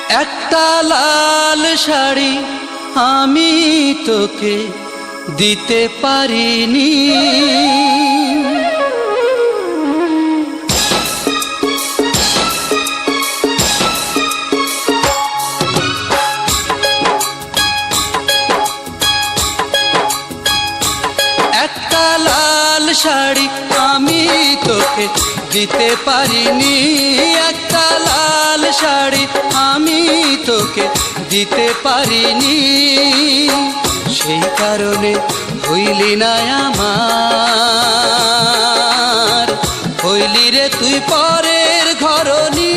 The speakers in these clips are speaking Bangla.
একটা লাল শাড়ি আমি তোকে দিতে পারিনি। একটা লাল শাড়ি আমি তোকে দিতে পারিনি। একটা লাল শাড়ি আমি তোকে দিতে পারিনি। সেই কারণে হইলি না আমার, হইলি রে তুই পরের ঘরনি।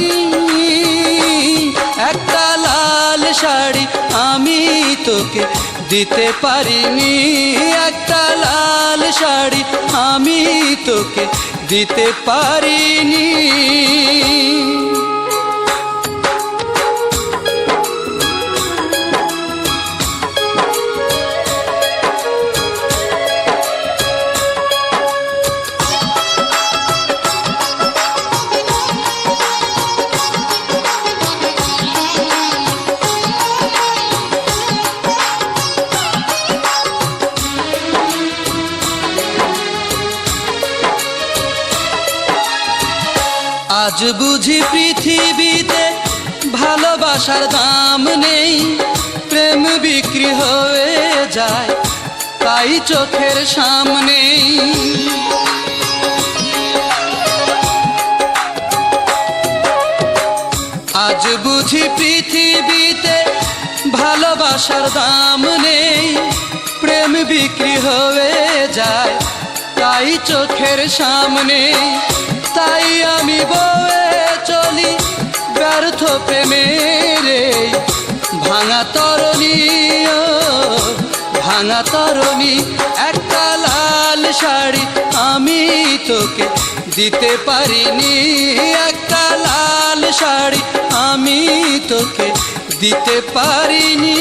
একটা লাল শাড়ি আমি তোকে দিতে পারিনি। একটা লাল শাড়ি আমি তোকে দিতে পারিনি। আজ বুঝি পৃথিবীতে ভালোবাসার দাম নেই, প্রেম বিক্রি হয়ে যায় তাই চোখের সামনে। আজ বুঝি পৃথিবীতে ভালোবাসার দাম নেই, প্রেম বিক্রি হয়ে যায় তাই চোখের সামনে। তাই আমি বয়ে চলি ব্যর্থ প্রেমের ভাঙা তরণী, ভাঙা তরণী। একটা লাল শাড়ি আমি তোকে দিতে পারিনি। একটা লাল শাড়ি আমি তোকে দিতে পারিনি।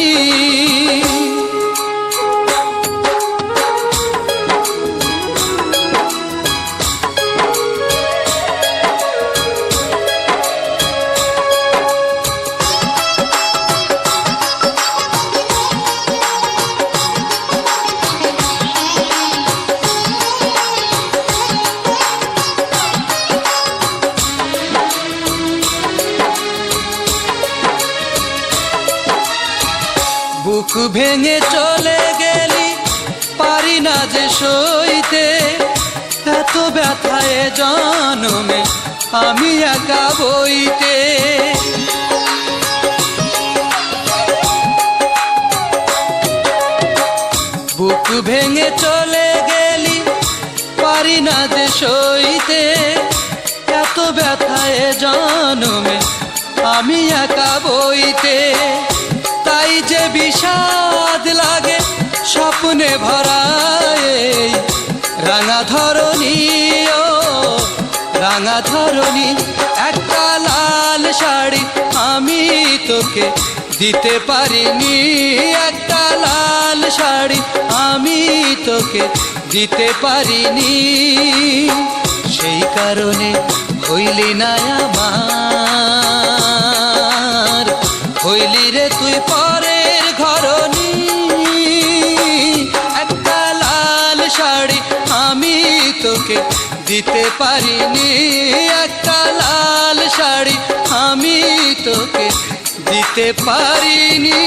বুক ভেঙে চলে গেলি পারি না যে সইতে, এত ব্যথায় জনমে আমি একা বইতে। বুক ভেঙে চলে গেলি পারি না যে সইতে, এত ব্যথায় জনমে আমি একা বইতে। তাই যে বিষাদ লাগে স্বপ্নে ভরায় রাঙা ধরণী, ও রাঙা ধরণী। একটা লাল শাড়ি আমি তোকে দিতে পারিনি। একটা লাল শাড়ি আমি তোকে দিতে পারিনি। সেই কারণে হইলি না আমার, হইলি রে তুই পরের ঘরনি। একটা লাল শাড়ি আমি তোকে দিতে পারিনি। একটা লাল শাড়ি আমি তোকে দিতে পারিনি।